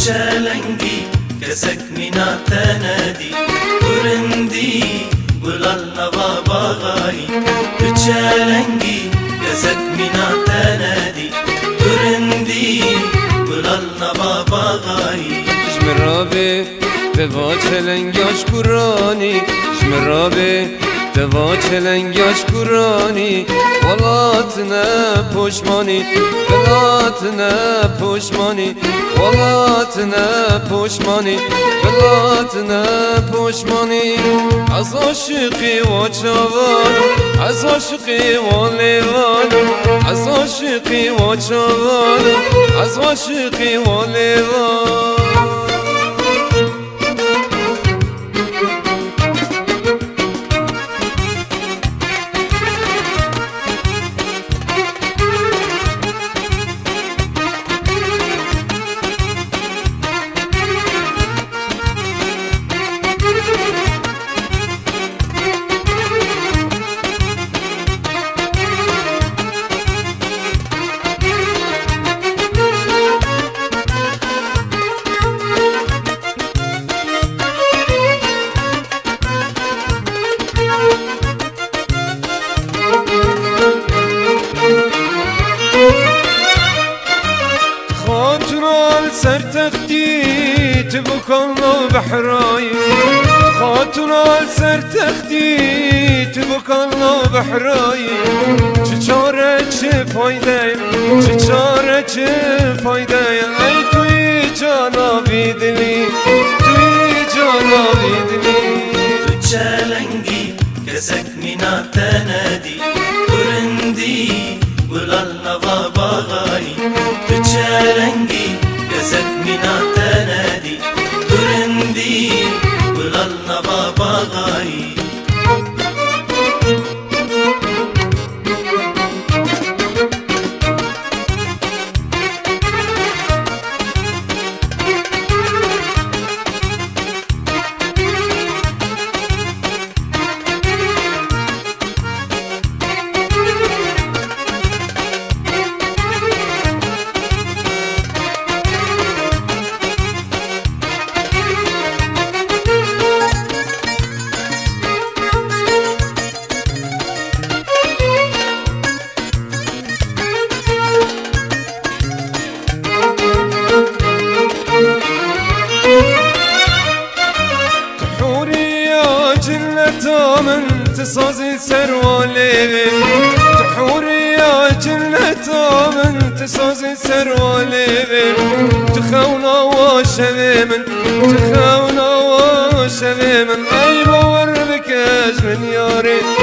چلنگی کسک مینا تندی گرندی گلال نوا باغایی چلنگی کسک مینا تندی گرندی گلال نوا باغایی جمرابه دوا چلنگاش کرانی جمرابه دوا چلنگاش کرانی ولات نه پشمانی ولات نه پشمانی ولات نه پشمانی ولات نه پشمانی از عاشقی و چوان از عاشقی و لیوان از عاشقی و چوان از عاشقی و لیوان سر تختی تبکن بحرای خاطر سر تختی تبکن بحرای چه چاره چه فایده چه چاره چه فایده ای توی جانا بیدلی توی جانا بیدلی تو چلنگی کسک مینا تندی گرندی گلال نوا باغایی تو چلنگی کسک مینا تندی گرندی گلال نوا باغایی من تصازي سروالي تحوري يا جنة من تصازي سروالي تخونا وشبيمن تخونا وشبيمن أي بور بكاش من ياري